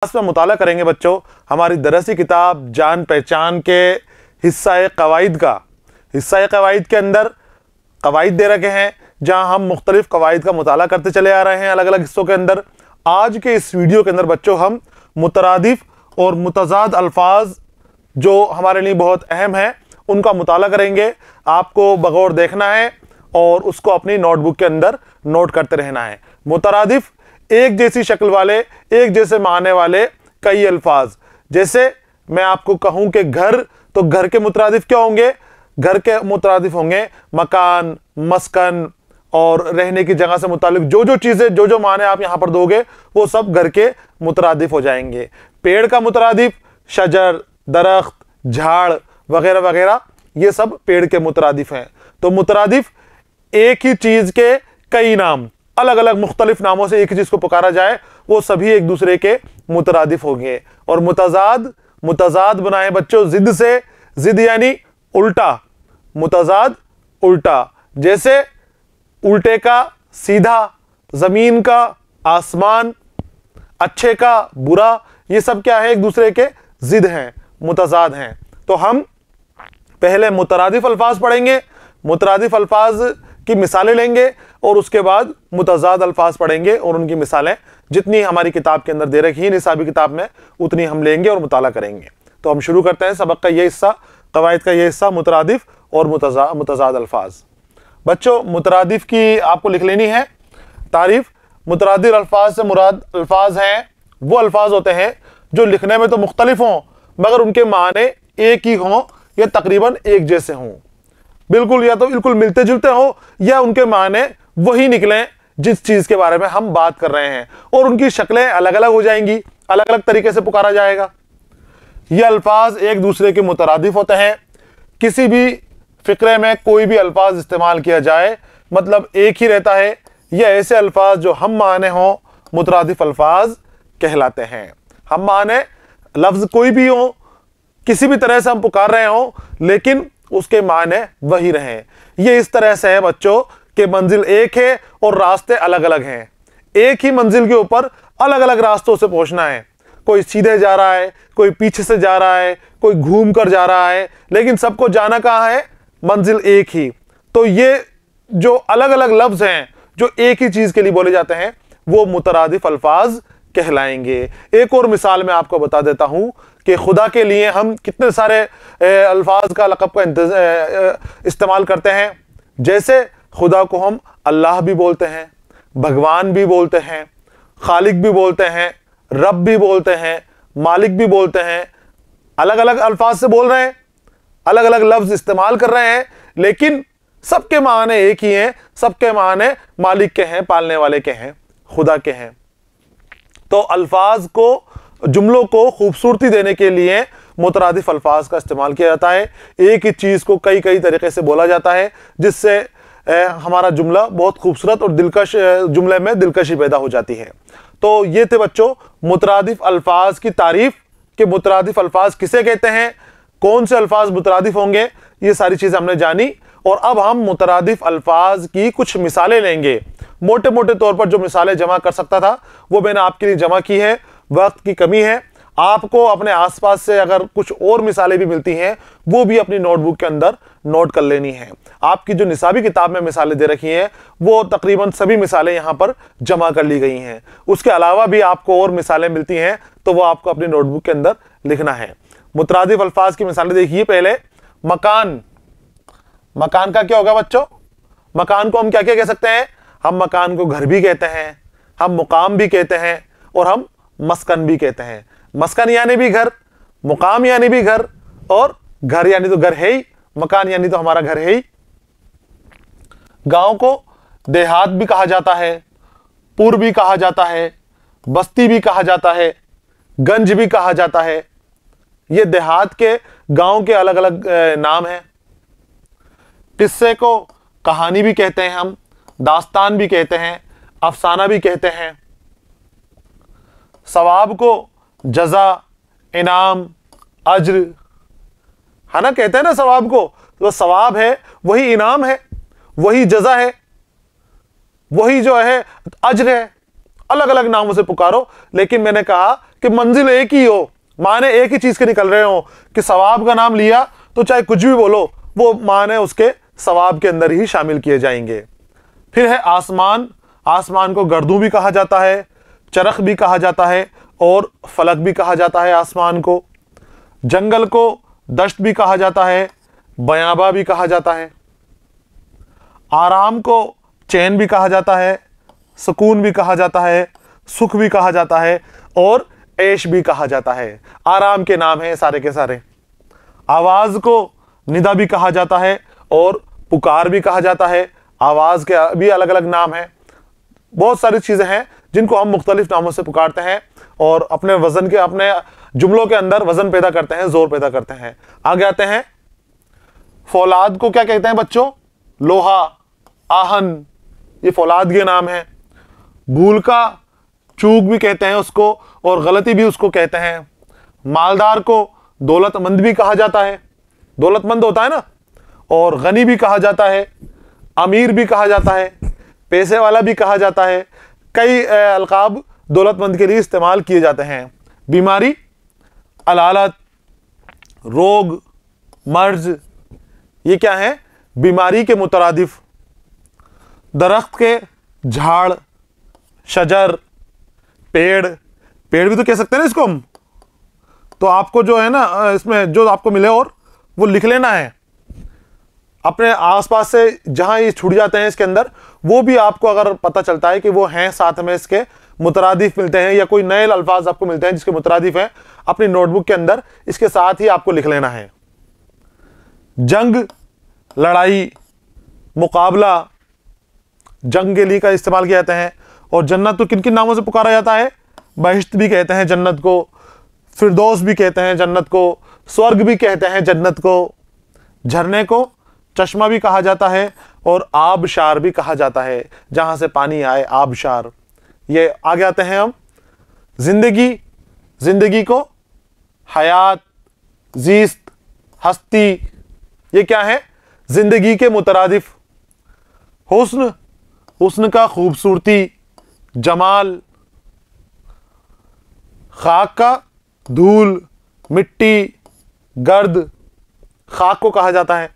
Class में मुताला करेंगे बच्चों हमारी दरसी किताब जान पहचान के हिस्सा कवाइद का। हिस्सा कवाइद के अंदर कवाइद दे रखे हैं जहां हम मुख्तलिफ कवाइद का मुताला करते चले आ रहे हैं अलग अलग हिस्सों के अंदर। आज के इस वीडियो के अंदर बच्चों हम मुतरादिफ और मुतजाद अल्फाज जो हमारे लिए बहुत अहम है उनका मुताला करेंगे। आपको बगौर देखना है और उसको अपनी नोटबुक के अंदर नोट करते रहना है। मुतरादिफ एक जैसी शक्ल वाले, एक जैसे माने वाले कई अल्फाज। जैसे मैं आपको कहूं कि घर, तो घर के मुतरादिफ क्या होंगे? घर के मुतरादिफ होंगे मकान, मस्कन और रहने की जगह से मुतालिक जो जो चीजें, जो जो माने आप यहां पर दोगे वो सब घर के मुतरादिफ हो जाएंगे। पेड़ का मुतरादिफ शजर, दरख्त, झाड़ वगैरह वगैरह, ये सब पेड़ के मुतरादिफ हैं। तो मुतरादिफ एक ही चीज के कई नाम, अलग अलग मुख्तलिफ नामों से एक ही चीज को पुकारा जाए वो सभी एक दूसरे के मुतरादिफ होंगे। और मुतजाद, मुतजाद बनाए बच्चों जिद से, जिद यानी उल्टा, मुतजाद उल्टा। जैसे उल्टे का सीधा, जमीन का आसमान, अच्छे का बुरा, ये सब क्या है? एक दूसरे के जिद हैं, मुतजाद हैं। तो हम पहले मुतरादिफ अल्फाज पढ़ेंगे, मुतरादिफ अल्फाज की मिसालें लेंगे और उसके बाद मुतजाद अल्फाज पढ़ेंगे और उनकी मिसालें जितनी हमारी किताब के अंदर दे रखी है निसाबी किताब में उतनी हम लेंगे और मुताला करेंगे। तो हम शुरू करते हैं सबक का ये हिस्सा, कवायद का ये हिस्सा, मुतरादिफ और मुतजाद अल्फाज। बच्चों मुतरादिफ की आपको लिख लेनी है तारीफ। मुतरादिफ अल्फाज से मुराद अल्फाज हैं वो अल्फाज होते हैं जो लिखने में तो मुख्तलिफ हों मगर उनके माने एक ही हों या तकरीबन एक जैसे हों, बिल्कुल या तो बिल्कुल मिलते जुलते हो या उनके माने वही निकलें जिस चीज के बारे में हम बात कर रहे हैं, और उनकी शक्लें अलग अलग हो जाएंगी, अलग अलग तरीके से पुकारा जाएगा। ये अल्फाज एक दूसरे के मुतरादिफ होते हैं। किसी भी फिक्रे में कोई भी अल्फाज इस्तेमाल किया जाए मतलब एक ही रहता है। यह ऐसे अल्फाज जो हम माने हों मुतरादिफ अल्फाज कहलाते हैं। हम माने लफ्ज कोई भी हो, किसी भी तरह से हम पुकार रहे हो लेकिन उसके माने वही रहें। ये इस तरह से है बच्चों कि मंजिल एक है और रास्ते अलग अलग हैं। एक ही मंजिल के ऊपर अलग अलग रास्तों से पहुंचना है। कोई सीधे जा रहा है, कोई पीछे से जा रहा है, कोई घूम कर जा रहा है, लेकिन सबको जाना कहाँ है? मंजिल एक ही। तो ये जो अलग अलग लफ्ज हैं जो एक ही चीज के लिए बोले जाते हैं वो मुतरादिफ अल्फाज कहलाएंगे। एक और मिसाल मैं आपको बता देता हूं कि खुदा के लिए हम कितने सारे अल्फाज का लक़ब का इस्तेमाल करते हैं। जैसे खुदा को हम अल्लाह भी बोलते हैं, भगवान भी बोलते हैं, खालिक भी बोलते हैं, रब भी बोलते हैं, मालिक भी बोलते हैं। अलग अलग अल्फाज से बोल रहे हैं, अलग अलग लफ्ज इस्तेमाल कर रहे हैं, लेकिन सबके माने एक ही हैं। सबके माने मालिक के हैं, पालने वाले के हैं, खुदा के हैं। तो अल्फाज को, जुमलों को खूबसूरती देने के लिए मुतरादिफ अल्फाज का इस्तेमाल किया जाता है। एक ही चीज को कई कई तरीके से बोला जाता है जिससे हमारा जुमला बहुत खूबसूरत और दिलकश, जुमले में दिलकशी पैदा हो जाती है। तो ये थे बच्चों मुतरादिफ अल्फाज की तारीफ कि मुतरादिफ अल्फाज किसे कहते हैं, कौन से अल्फाज मुतरादिफ होंगे, ये सारी चीजें हमने जानी। और अब हम मुतरादिफ अल्फाज की कुछ मिसालें लेंगे। मोटे मोटे तौर पर जो मिसालें जमा कर सकता था वो मैंने आपके लिए जमा की है, वक्त की कमी है। आपको अपने आसपास से अगर कुछ और मिसालें भी मिलती हैं वो भी अपनी नोटबुक के अंदर नोट कर लेनी है। आपकी जो निसाबी किताब में मिसालें दे रखी हैं वो तकरीबन सभी मिसालें यहां पर जमा कर ली गई हैं। उसके अलावा भी आपको और मिसालें मिलती हैं तो वो आपको अपनी नोटबुक के अंदर लिखना है। मुतरादिफ अल्फाज की मिसालें देखिए। पहले मकान। मकान का क्या होगा बच्चों? मकान को हम क्या क्या कह सकते हैं? हम मकान को घर भी कहते हैं, हम मुकाम भी कहते हैं और हम मस्कन भी कहते हैं। मस्कन यानी भी घर, मुकाम यानी भी घर, और घर यानी तो घर है ही, मकान यानी तो हमारा घर है ही। गांव को देहात भी कहा जाता है, पुर भी कहा जाता है, बस्ती भी कहा जाता है, गंज भी कहा जाता है। ये देहात के, गांव के अलग अलग नाम हैं। किस्से को कहानी भी कहते हैं हम, दास्तान भी कहते हैं, अफसाना भी कहते हैं। सवाब को जजा, इनाम, अज्र, है ना, कहते हैं ना सवाब को। तो सवाब है वही इनाम है, वही जजा है, वही जो है अज्र है। अलग अलग नामों से पुकारो, लेकिन मैंने कहा कि मंजिल एक ही हो, माने एक ही चीज के निकल रहे हो, कि सवाब का नाम लिया तो चाहे कुछ भी बोलो वो माने उसके सवाब के अंदर ही शामिल किए जाएंगे। फिर है आसमान। आसमान को गर्दू भी कहा जाता है, चरख भी कहा जाता है और फलक भी कहा जाता है आसमान को। जंगल को दश्त भी कहा जाता है, बयाबा भी कहा जाता है। आराम को चैन भी कहा जाता है, सुकून भी कहा जाता है, सुख भी कहा जाता है और ऐश भी कहा जाता है। आराम के नाम है सारे के सारे। आवाज को निदा भी कहा जाता है और पुकार भी कहा जाता है। आवाज के भी अलग अलग नाम हैं। बहुत सारी चीजें हैं जिनको हम मुख्तलिफ नामों से पुकारते हैं और अपने वजन के, अपने जुमलों के अंदर वजन पैदा करते हैं, जोर पैदा करते हैं। आगे आते हैं, फौलाद को क्या कहते हैं बच्चों? लोहा, आहन, ये फौलाद के नाम है। भूल का चूक भी कहते हैं उसको और गलती भी उसको कहते हैं। मालदार को दौलतमंद भी कहा जाता है, दौलतमंद होता है ना, और गनी भी कहा जाता है, अमीर भी कहा जाता है, पैसे वाला भी कहा जाता है। कई अलकाब दौलतमंद के लिए इस्तेमाल किए जाते हैं। बीमारी, अलालत, रोग, मर्ज, ये क्या है? बीमारी के मुतरादिफ। दरख्त के झाड़, शजर, पेड़, पेड़ भी तो कह सकते हैं ना इसको हम। तो आपको जो है ना इसमें जो आपको मिले और वो लिख लेना है अपने आसपास से, जहां ये छूट जाते हैं इसके अंदर, वो भी आपको अगर पता चलता है कि वो हैं, साथ में इसके मुतरादिफ मिलते हैं या कोई नए अल्फाज आपको मिलते हैं जिसके मुतरादिफ हैं, अपनी नोटबुक के अंदर इसके साथ ही आपको लिख लेना है। जंग, लड़ाई, मुकाबला, जंग के लिए का इस्तेमाल किया जाता है। और जन्नत तो किन किन नामों से पुकारा जाता है? बहिश्त भी कहते हैं जन्नत को, फिरदौस भी कहते हैं जन्नत को, स्वर्ग भी कहते हैं जन्नत को। झरने को चश्मा भी कहा जाता है और आबशार भी कहा जाता है, जहां से पानी आए, आबशार। ये आगे आते हैं हम। जिंदगी, जिंदगी को हयात, जीस्त, हस्ती, ये क्या है? जिंदगी के मुतरादिफ। हुस्न, हुस्न का खूबसूरती, जमाल। खाक का धूल, मिट्टी, गर्द, खाक को कहा जाता है।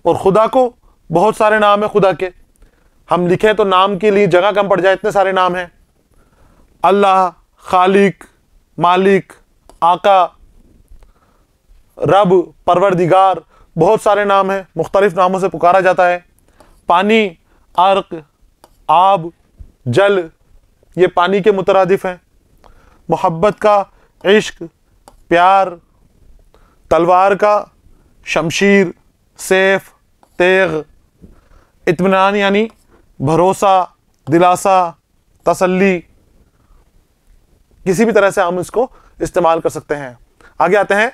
और खुदा को बहुत सारे नाम है खुदा के, हम लिखें तो नाम के लिए जगह कम पड़ जाए, इतने सारे नाम हैं। अल्लाह, खालिक, मालिक, आका, रब, परवरदिगार, बहुत सारे नाम हैं, मुख्तलिफ नामों से पुकारा जाता है। पानी, अर्क, आब, जल, ये पानी के मुतरादिफ हैं। मोहब्बत का इश्क, प्यार। तलवार का शमशीर, सेफ, तेग। इत्मीनान यानी भरोसा, दिलासा, तसल्ली, किसी भी तरह से हम इसको इस्तेमाल कर सकते हैं। आगे आते हैं।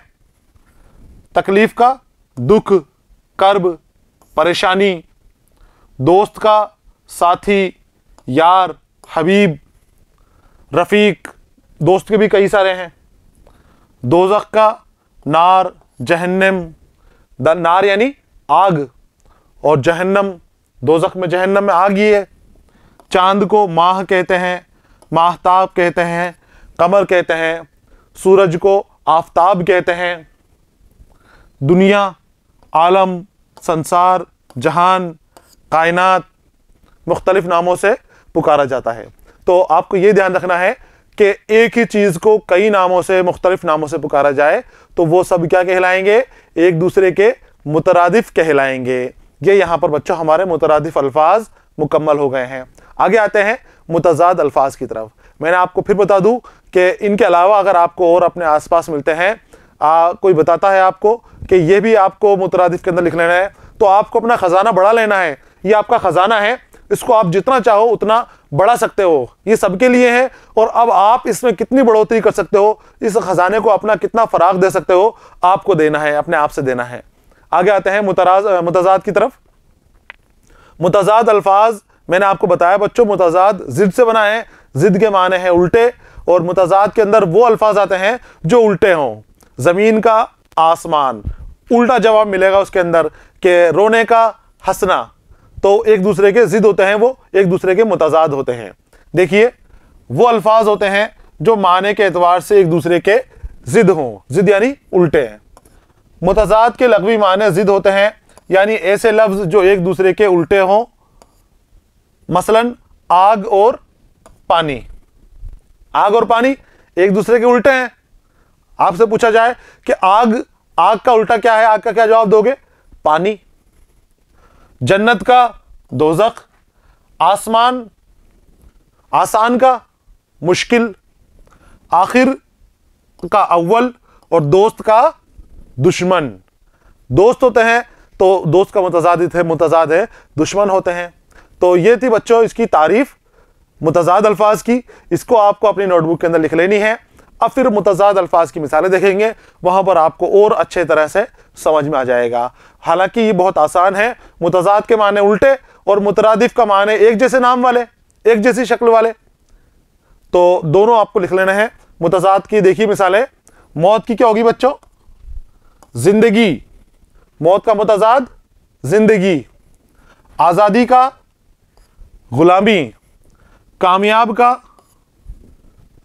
तकलीफ का दुख, कर्ब, परेशानी। दोस्त का साथी, यार, हबीब, रफीक, दोस्त के भी कई सारे हैं। दोज़ख का नार, जहन्नम, नार यानी आग, और जहन्नम, दोज़ख में, जहन्नम में आग ही है। चांद को माह कहते हैं, माहताब कहते हैं, कमर कहते हैं। सूरज को आफताब कहते हैं। दुनिया, आलम, संसार, जहान, कायनात, मुख्तलिफ नामों से पुकारा जाता है। तो आपको ये ध्यान रखना है कि एक ही चीज़ को कई नामों से, मुख्तलिफ नामों से पुकारा जाए तो वो सब क्या कहलाएंगे? एक दूसरे के मुतरादिफ कहलाएंगे। ये यहाँ पर बच्चों हमारे मुतरादिफ अल्फाज मुकम्मल हो गए हैं। आगे आते हैं मुतज़ाद अल्फाज की तरफ। मैंने आपको फिर बता दूं कि इनके अलावा अगर आपको और अपने आसपास मिलते हैं, कोई बताता है आपको कि ये भी आपको मुतरादिफ के अंदर लिख लेना है, तो आपको अपना ख़जाना बढ़ा लेना है। ये आपका ख़जाना है, इसको आप जितना चाहो उतना बढ़ा सकते हो, ये सबके लिए है। और अब आप इसमें कितनी बढ़ोतरी कर सकते हो, इस ख़जाने को अपना कितना फ़राग दे सकते हो, आपको देना है, अपने आप से देना है। आगे आते हैं मुतज़ाद की तरफ। मुतज़ाद अल्फाज मैंने आपको बताया बच्चों, मुतज़ाद ज़िद से बना है। ज़िद के माने हैं उल्टे, और मुतज़ाद के अंदर वो अल्फाज आते हैं जो उल्टे हों। ज़मीन का आसमान, उल्टा जवाब मिलेगा उसके अंदर कि रोने का हंसना, तो एक दूसरे के ज़िद होते हैं, वो एक दूसरे के मुतज़ाद होते हैं। देखिए वो अल्फाज होते हैं जो माने के एतबार से एक दूसरे के जिद हों, जिद यानी उल्टे हैं। मुतजाद के लग़वी माने जिद होते हैं, यानी ऐसे लफ्ज जो एक दूसरे के उल्टे हों, मसलन आग और पानी। आग और पानी एक दूसरे के उल्टे हैं। आपसे पूछा जाए कि आग का उल्टा क्या है, आग का क्या जवाब दोगे? पानी। जन्नत का दोज़ख, आसमान आसान का मुश्किल, आखिर का अव्वल और दोस्त का दुश्मन। दोस्त होते हैं तो दोस्त का मुतजाद है, दुश्मन होते हैं। तो ये थी बच्चों इसकी तारीफ मुतजाद अल्फाज की। इसको आपको अपनी नोटबुक के अंदर लिख लेनी है। अब फिर मुतजाद अल्फाज की मिसालें देखेंगे, वहां पर आपको और अच्छे तरह से समझ में आ जाएगा। हालांकि ये बहुत आसान है। मुतजाद के माने उल्टे और मुतरादिफ का माने एक जैसे नाम वाले, एक जैसी शक्ल वाले। तो दोनों आपको लिख लेना है। मुतजाद की देखिए मिसालें। मौत की क्या होगी बच्चों? जिंदगी। मौत का मुतजाद जिंदगी। आजादी का गुलामी। कामयाब का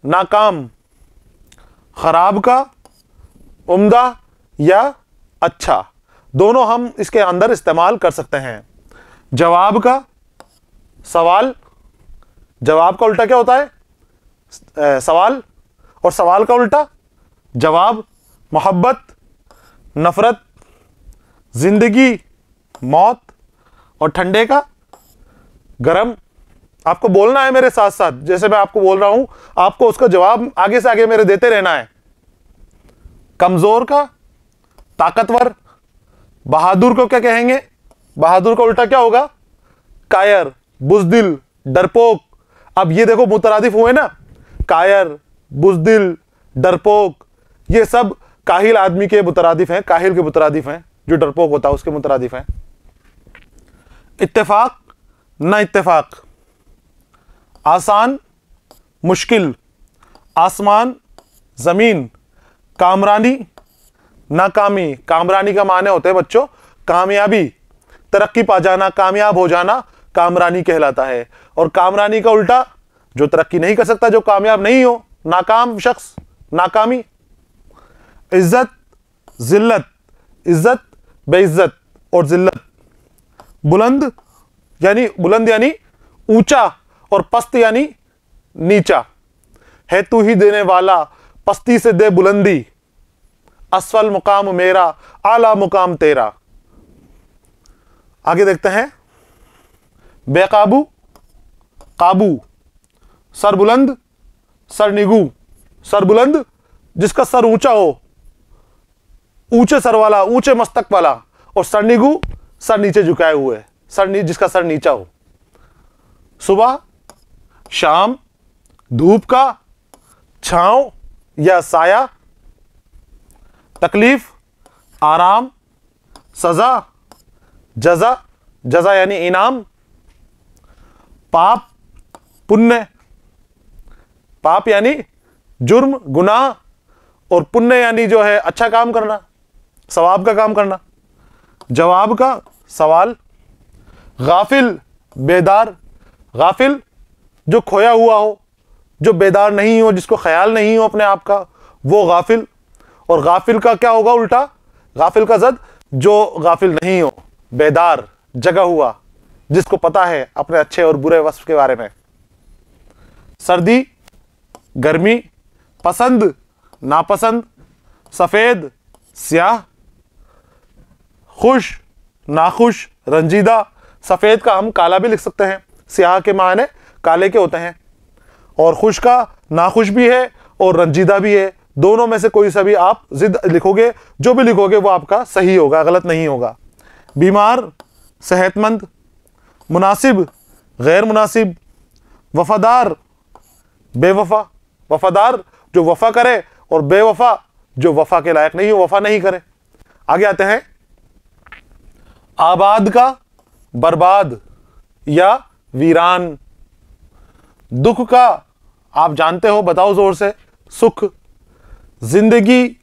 नाकाम। खराब का उम्दा या अच्छा। दोनों हम इसके अंदर इस्तेमाल कर सकते हैं। जवाब का सवाल। जवाब का उल्टा क्या होता है? सवाल। और सवाल का उल्टा जवाब। मोहब्बत, नफरत, जिंदगी, मौत। और ठंडे का गरम। आपको बोलना है मेरे साथ साथ, जैसे मैं आपको बोल रहा हूं, आपको उसका जवाब आगे से आगे मेरे देते रहना है। कमजोर का ताकतवर। बहादुर को क्या कहेंगे? बहादुर का उल्टा क्या होगा? कायर, बुज़दिल, डरपोक। अब ये देखो मुतरादिफ हुए ना, कायर, बुज़दिल, डरपोक, ये सब काहिल आदमी के मुतरादिफ हैं, काहिल के मुतरादिफ हैं। जो डरपोक होता है उसके मुतरादिफ हैं। इत्तेफाक, ना इत्तेफाक। आसान, मुश्किल। आसमान, जमीन। कामरानी, नाकामी। कामरानी का माने होते हैं बच्चों कामयाबी, तरक्की पा जाना, कामयाब हो जाना कामरानी कहलाता है। और कामरानी का उल्टा जो तरक्की नहीं कर सकता, जो कामयाब नहीं हो, नाकाम शख्स, नाकामी। इज्जत, जिल्लत। इज्जत, बेइज्जत और जिल्लत। बुलंद यानी ऊंचा और पस्त यानी नीचा। है तू ही देने वाला, पस्ती से दे बुलंदी। असफल मुकाम मेरा, आला मुकाम तेरा। आगे देखते हैं। बेकाबू, काबू। सरबुलंद, सरनिगू। सरबुलंद जिसका सर ऊंचा हो, ऊंचे सर वाला, ऊंचे मस्तक वाला। और सरनिगू सर नीचे झुकाए हुए, जिसका सर नीचा हो। सुबह, शाम, धूप का, छांव या साया। तकलीफ, आराम, सजा, जजा। जजा यानी इनाम। पाप, पुण्य। पाप यानी जुर्म, गुनाह। और पुण्य यानी जो है अच्छा काम करना, सवाब का काम करना। जवाब का सवाल। गाफिल, बेदार। गाफिल जो खोया हुआ हो, जो बेदार नहीं हो, जिसको ख्याल नहीं हो अपने आप का, वो गाफिल। और गाफिल का क्या होगा उल्टा? गाफिल का जद जो गाफिल नहीं हो, बेदार, जगा हुआ, जिसको पता है अपने अच्छे और बुरे वस्फ के बारे में। सर्दी, गर्मी। पसंद, नापसंद। सफेद, स्याह। खुश, नाखुश, रंजीदा। सफेद का हम काला भी लिख सकते हैं, स्याह के माने काले के होते हैं। और खुश का नाखुश भी है और रंजीदा भी है। दोनों में से कोई सा भी आप जिद लिखोगे, जो भी लिखोगे वो आपका सही होगा, गलत नहीं होगा। बीमार, सेहतमंद। मुनासिब, गैर मुनासिब। वफादार, बेवफा। वफादार जो वफा करे और बेवफा जो वफा के लायक नहीं हो, वफा नहीं करे। आगे आते हैं। आबाद का बर्बाद या वीरान। दुख का आप जानते हो, बताओ जोर से। सुख। जिंदगी,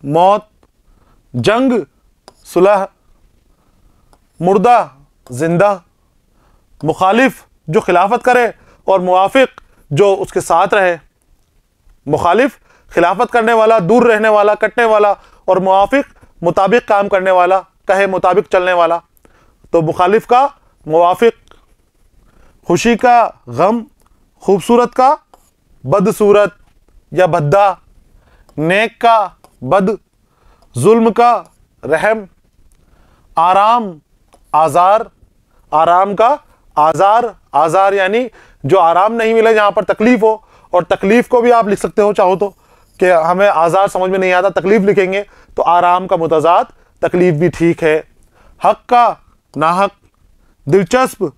मौत। जंग, सुलह। मुर्दा, जिंदा। मुखालिफ जो खिलाफत करे और मुवाफिक जो उसके साथ रहे। मुखालिफ खिलाफत करने वाला, दूर रहने वाला, कटने वाला, और मुवाफिक मुताबिक काम करने वाला, कहे मुताबिक चलने वाला। तो मुखालिफ का मुवाफिक, खुशी का गम, खूबसूरत का बदसूरत या भद्दा, नेक का बद, जुल्म का रहम, आराम आज़ार, आराम का आज़ार, आज़ार यानी जो आराम नहीं मिले, जहां पर तकलीफ हो। और तकलीफ को भी आप लिख सकते हो चाहो तो, कि हमें आज़ार समझ में नहीं आता, तकलीफ लिखेंगे तो आराम का मुतज़ाद तकलीफ भी ठीक है। हक का नाहक, दिलचस्प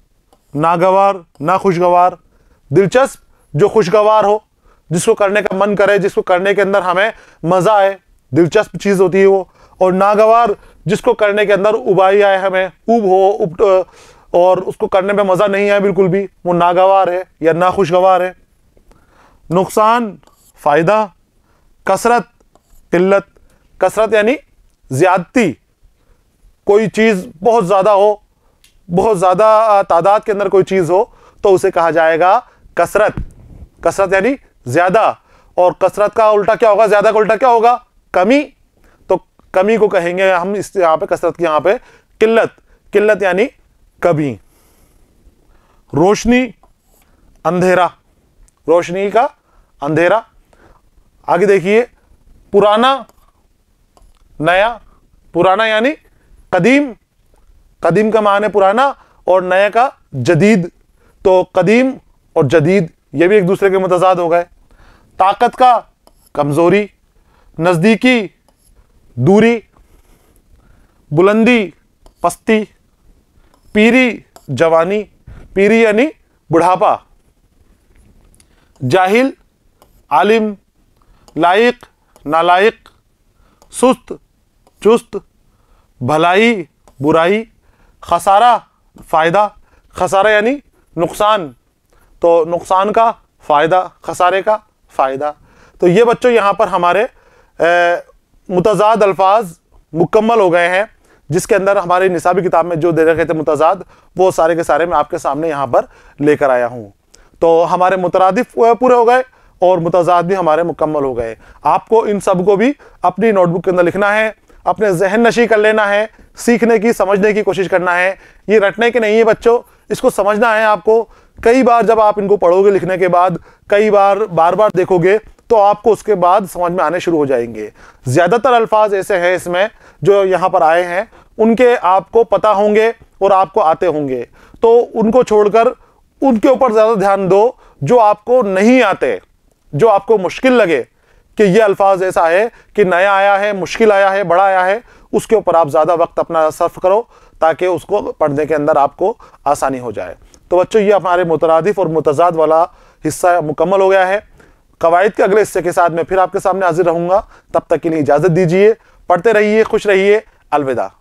नागवार नाखुशगवार, दिलचस्प जो खुशगवार हो, जिसको करने का मन करे, जिसको करने के अंदर हमें मज़ा आए, दिलचस्प चीज़ होती है वो। और नागवार जिसको करने के अंदर उबाई आए, हमें ऊब हो, और उसको करने में मज़ा नहीं आए बिल्कुल भी, वो नागवार है या नाखुशगवार है। नुकसान फ़ायदा, कसरत किल्लत, कसरत यानी ज़्यादती, कोई चीज़ बहुत ज़्यादा हो, बहुत ज़्यादा तादाद के अंदर कोई चीज़ हो तो उसे कहा जाएगा कसरत। कसरत यानी ज़्यादा, और कसरत का उल्टा क्या होगा, ज़्यादा का उल्टा क्या होगा, कमी। तो कमी को कहेंगे हम इस यहाँ पे, कसरत की यहाँ पे किल्लत, किल्लत यानी कमी। रोशनी अंधेरा, रोशनी का अंधेरा। आगे देखिए, पुराना नया, पुराना यानी कदीम, कदीम का माने पुराना, और नया का जदीद। तो कदीम और जदीद ये भी एक दूसरे के मुतज़ाद हो गए। ताकत का कमज़ोरी, नज़दीकी दूरी, बुलंदी पस्ती, पीरी जवानी, पीरी यानी बुढ़ापा, जाहिल आलिम, लायक नालायक, सुस्त चुस्त, भलाई बुराई, खसारा फ़ायदा, खसारा यानी नुकसान, तो नुकसान का फ़ायदा, खसारे का फ़ायदा। तो ये बच्चों यहाँ पर हमारे मुतज़ाद अल्फाज मुकम्मल हो गए हैं, जिसके अंदर हमारे निसाबी किताब में जो दे रखे थे मुतज़ाद, वो सारे के सारे मैं आपके सामने यहाँ पर लेकर आया हूँ। तो हमारे मुतरादिफ पूरे हो गए और मुतज़ाद भी हमारे मुकम्मल हो गए। आपको इन सब को भी अपनी नोटबुक के अंदर लिखना है, अपने जहन नशी कर लेना है, सीखने की, समझने की कोशिश करना है। ये रटने के नहीं है बच्चों, इसको समझना है आपको। कई बार जब आप इनको पढ़ोगे लिखने के बाद, कई बार बार बार देखोगे तो आपको उसके बाद समझ में आने शुरू हो जाएंगे। ज़्यादातर अल्फाज ऐसे हैं इसमें जो यहाँ पर आए हैं, उनके आपको पता होंगे और आपको आते होंगे, तो उनको छोड़कर उनके ऊपर ज़्यादा ध्यान दो जो आपको नहीं आते, जो आपको मुश्किल लगे कि ये अल्फाज ऐसा है कि नया आया है, मुश्किल आया है, बड़ा आया है, उसके ऊपर आप ज़्यादा वक्त अपना सर्फ करो ताकि उसको पढ़ने के अंदर आपको आसानी हो जाए। तो बच्चों, ये हमारे मुतरादिफ और मुतज़ाद वाला हिस्सा मुकम्मल हो गया है। कवायद के अगले हिस्से के साथ मैं फिर आपके सामने हाजिर रहूँगा। तब तक के लिए इजाज़त दीजिए। पढ़ते रहिए, खुश रहिए। अलविदा।